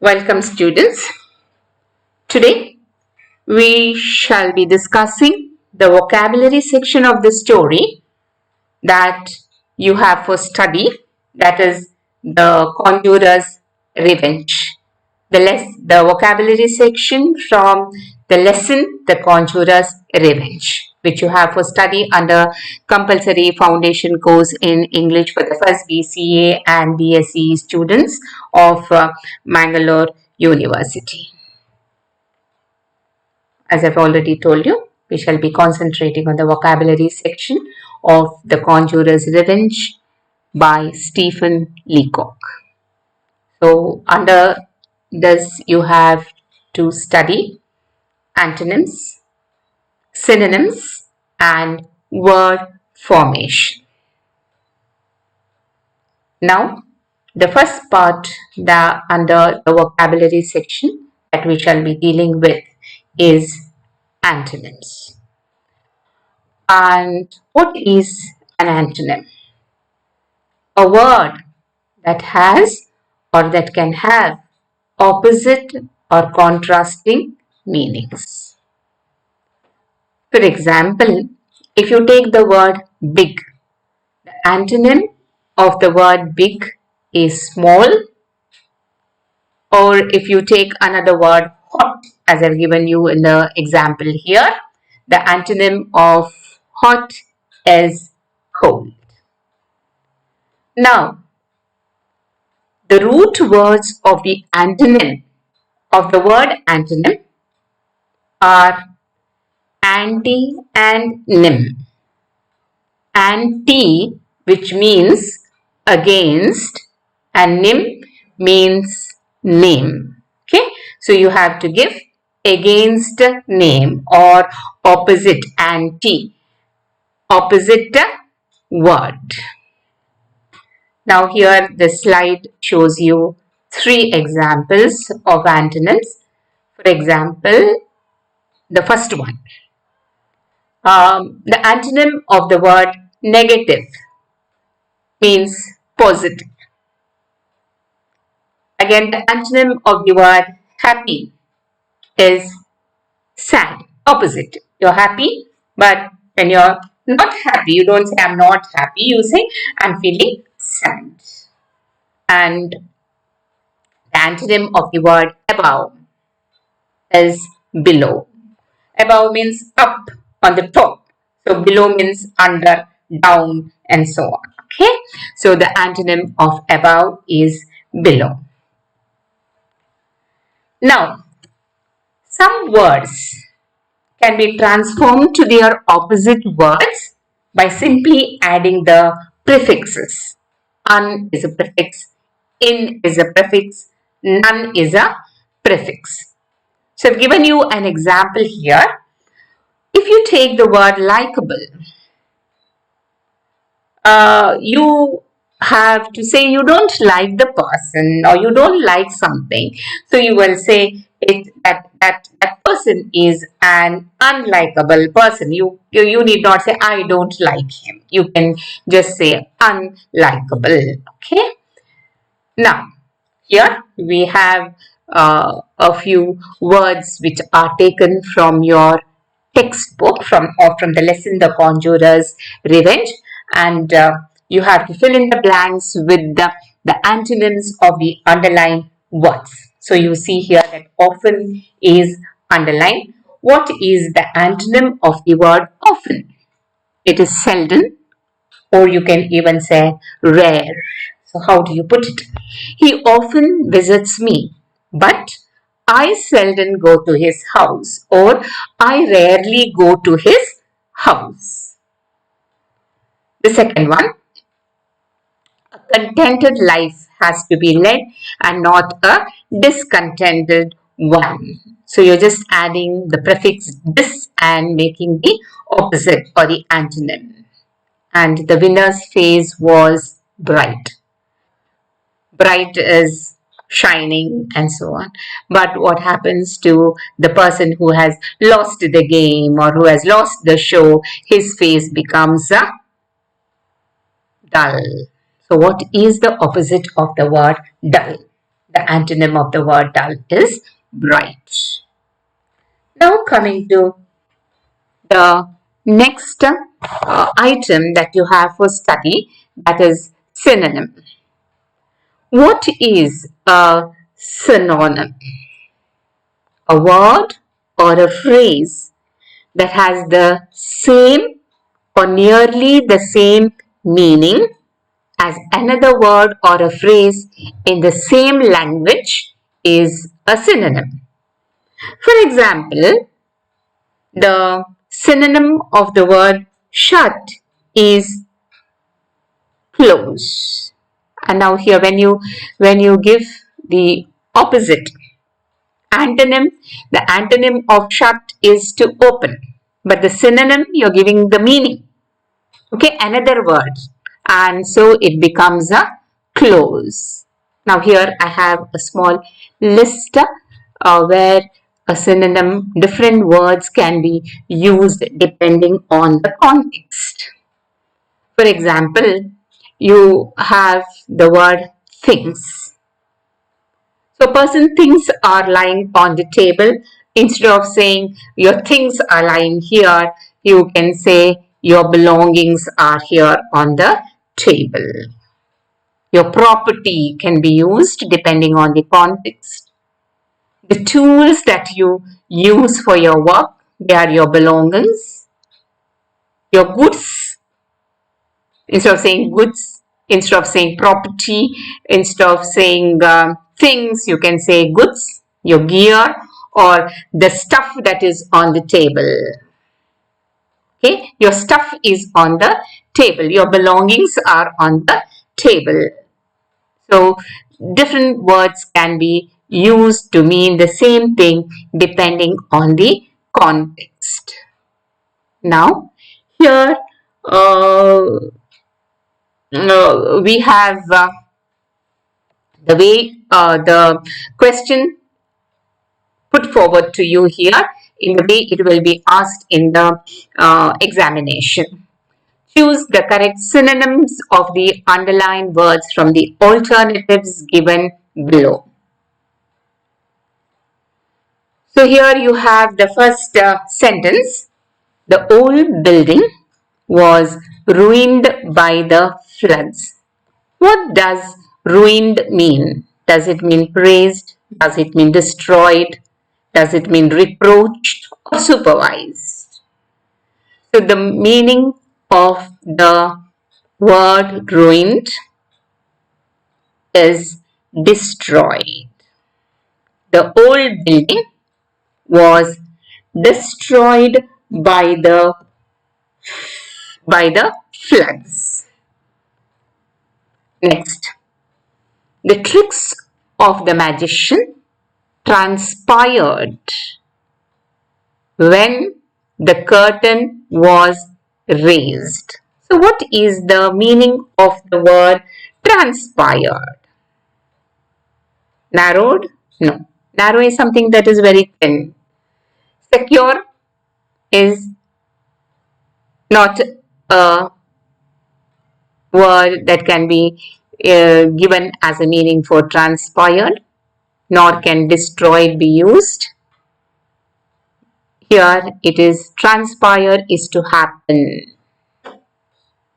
Welcome students. Today we shall be discussing the vocabulary section of the story that you have for study, that is the Conjurers Revenge. The vocabulary section from the lesson The Conjurers Revenge, which you have for study under compulsory foundation course in English for the first BCA and BSc students of Mangalore University. As I've already told you, we shall be concentrating on the vocabulary section of The Conjurer's Revenge by Stephen Leacock. So under this you have to study antonyms, synonyms and word formation. Now the first part under the vocabulary section that we shall be dealing with is antonyms. And what is an antonym? A word that has or that can have opposite or contrasting meanings. For example, if you take the word big, the antonym of the word big is small. Or if you take another word hot, as I've given you in the example here, the antonym of hot is cold. Now, the root words of the antonym of the word antonym are anti and nym. Anti, which means against, and nym means name. Okay, so you have to give against name or opposite, anti, opposite word. Now here the slide shows you 3 examples of antonyms. For example, the first one. The antonym of the word negative means positive. Again, the antonym of the word happy is sad, opposite. You're happy, but when you're not happy, you don't say I'm not happy, you say I'm feeling sad. And the antonym of the word above is below. Above means up, on the top. So below means under, down, and so on. Okay. So the antonym of above is below. Now, some words can be transformed to their opposite words by simply adding the prefixes. Un is a prefix, in is a prefix, none is a prefix. So I've given you an example here. If you take the word likable, you have to say you don't like the person or you don't like something. So you will say that person is an unlikable person. You need not say I don't like him. You can just say unlikable. Okay. Now here we have a few words which are taken from your textbook from the lesson The Conjurers Revenge, and you have to fill in the blanks with the antonyms of the underlined words. So you see here that often is underlined. What is the antonym of the word often? It is seldom, or you can even say rare. So how do you put it? He often visits me, but I seldom go to his house, or I rarely go to his house. The second one, a contented life has to be led and not a discontented one. So you're just adding the prefix dis and making the opposite or the antonym. And the winner's face was bright. Bright is shining and so on. But what happens to the person who has lost the game or who has lost the show? His face becomes dull. So what is the opposite of the word dull? The antonym of the word dull is bright. Now coming to the next item that you have for study, that is synonym. What is a synonym? A word or a phrase that has the same or nearly the same meaning as another word or a phrase in the same language is a synonym. For example, the synonym of the word shut is close. And now here when you give the opposite antonym, the antonym of shut is to open. But the synonym, you're giving the meaning. Okay, another word. And so it becomes a close. Now here I have a small list where a synonym, different words can be used depending on the context. For example, you have the word things. So a person things are lying on the table. Instead of saying your things are lying here, you can say your belongings are here on the table. Your property can be used depending on the context. The tools that you use for your work, they are your belongings. Your goods, instead of saying goods, instead of saying property, instead of saying things, you can say goods, your gear, or the stuff that is on the table. Okay, your stuff is on the table, your belongings are on the table. So different words can be used to mean the same thing depending on the context. Now here uh, we have the way the question put forward to you here in the way it will be asked in the examination. Choose the correct synonyms of the underlined words from the alternatives given below. So here you have the first sentence. The old building was ruined by the floods. What does ruined mean? Does it mean praised? Does it mean destroyed? Does it mean reproached or supervised? So the meaning of the word ruined is destroyed. The old building was destroyed by the floods. Next, the tricks of the magician transpired when the curtain was raised. So what is the meaning of the word transpired? Narrowed? No. Narrow is something that is very thin. Secure is not a word that can be given as a meaning for transpired, nor can destroyed be used. Here it is transpire is to happen.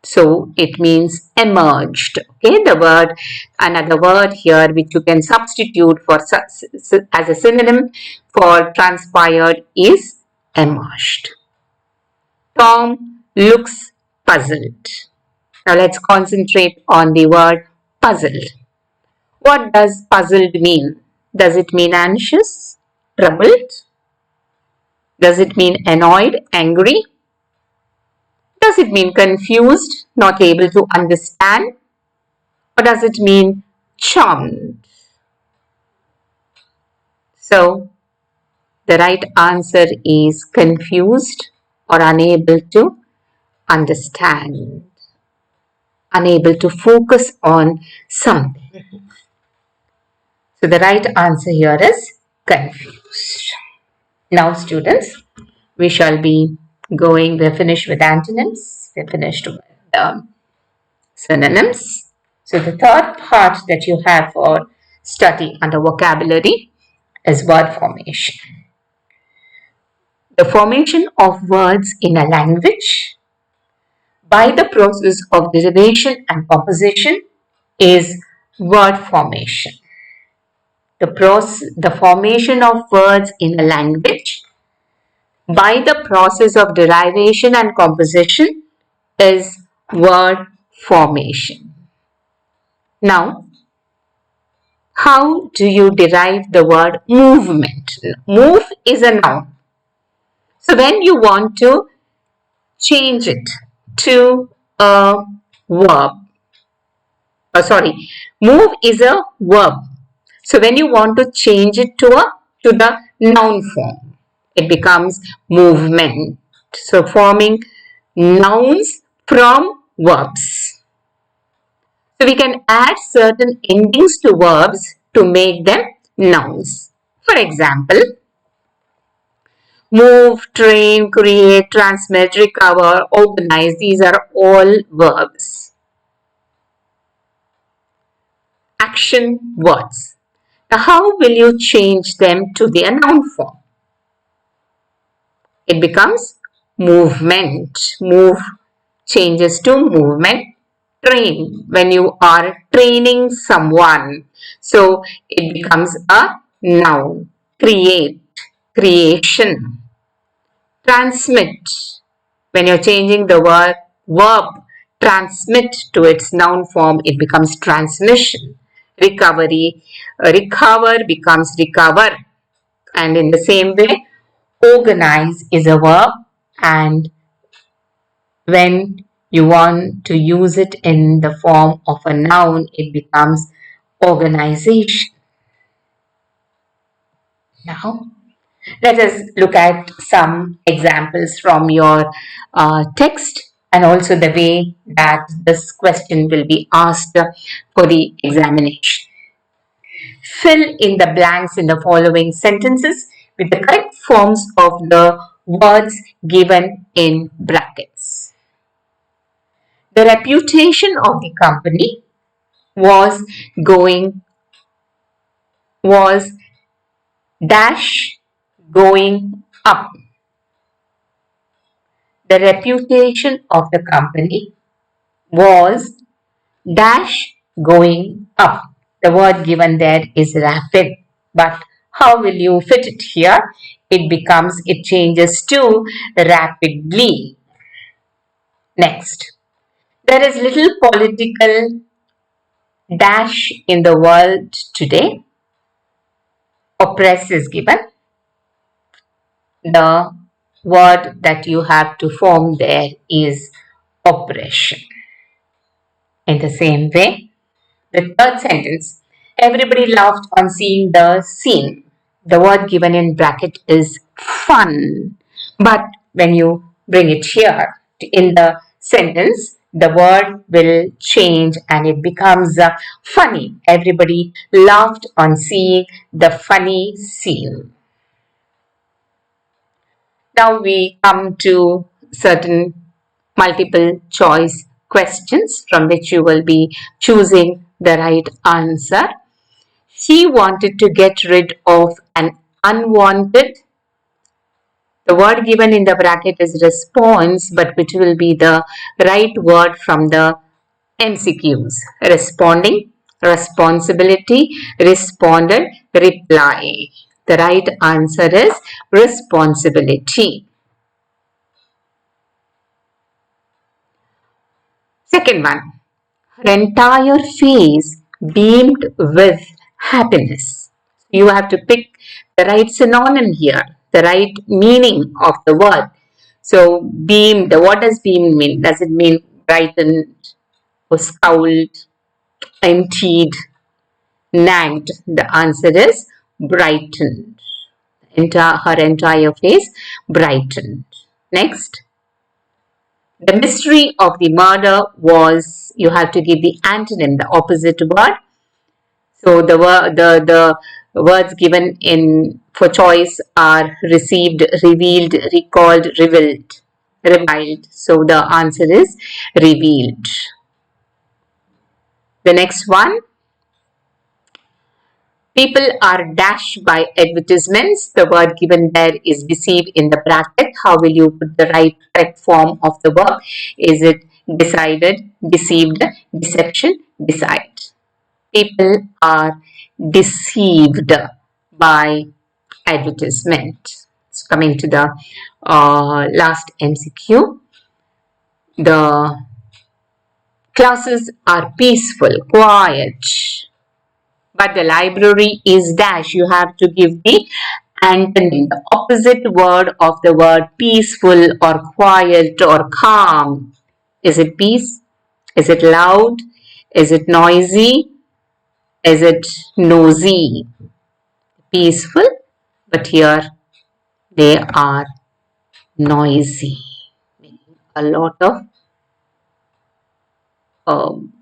So it means emerged. Okay, the word, another word here which you can substitute for as a synonym for transpired is emerged. Tom looks puzzled. Now let's concentrate on the word puzzled. What does puzzled mean? Does it mean anxious, troubled? Does it mean annoyed, angry? Does it mean confused, not able to understand? Or does it mean charmed? So, the right answer is confused or unable to understand, unable to focus on something. So, the right answer here is confused. Now, students, we shall be we're finished with antonyms, we're finished with synonyms. So the third part that you have for study under vocabulary is word formation. The formation of words in a language by the process of derivation and composition is word formation. The formation of words in a language by the process of derivation and composition is word formation. Now, how do you derive the word movement? Move is a noun. So when you want to change it to a verb, move is a verb. So when you want to change it to the noun form, it becomes movement. So forming nouns from verbs. So we can add certain endings to verbs to make them nouns. For example, move, train, create, transmit, recover, organize. These are all verbs. Action words. Now, how will you change them to their noun form? It becomes movement. Move changes to movement. Train, when you are training someone. So it becomes a noun. Create, creation. Transmit, when you're changing the verb transmit to its noun form, it becomes transmission. Recovery, recover becomes recover. And in the same way, organize is a verb, and when you want to use it in the form of a noun, it becomes organization. Now, let us look at some examples from your text and also the way that this question will be asked for the examination. Fill in the blanks in the following sentences with the correct forms of the words given in brackets. The reputation of the company was dash going up. The reputation of the company was dash going up. The word given there is rapid, but how will you fit it here? It changes to rapidly. Next, there is little political dash in the world today. Oppress is given. The word that you have to form there is oppression. In the same way, the third sentence, everybody laughed on seeing the scene. The word given in bracket is fun. But when you bring it here in the sentence, the word will change and it becomes funny. Everybody laughed on seeing the funny scene. Now we come to certain multiple choice questions from which you will be choosing the right answer. She wanted to get rid of an unwanted. The word given in the bracket is response, but which will be the right word from the MCQs. Responding, responsibility, responded, reply. The right answer is responsibility. Second one, her entire face beamed with happiness. You have to pick the right synonym here, the right meaning of the word. So, beamed, what does beamed mean? Does it mean brightened or scowled, emptied, nagged? The answer is brightened. Her entire face brightened. Next. The mystery of the murder was, you have to give the antonym, the opposite word. So the words given in for choice are received, revealed, recalled, reviled. So the answer is revealed. The next one, People are dashed by advertisements. The word given there is deceive in the bracket. How will you put the right correct form of the verb? Is it decided, deceived, deception, decide? People are deceived by advertisement. So coming to the last MCQ, the classes are peaceful, quiet, but the library is dash. You have to give the antonym, the opposite word of the word peaceful or quiet or calm. Is it peace? Is it loud? Is it noisy? Is it nosy? Peaceful, but here they are noisy, a lot of um,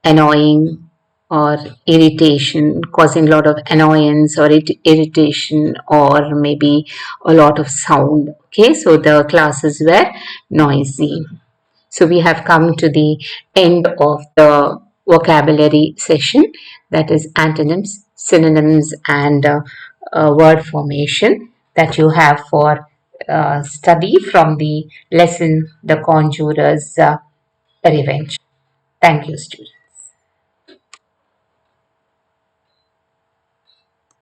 annoying or irritation, causing a lot of annoyance or irritation or maybe a lot of sound. Okay, so the classes were noisy. So we have come to the end of the vocabulary session, that is antonyms, synonyms, and word formation that you have for study from the lesson The Conjurers Revenge. Thank you, students.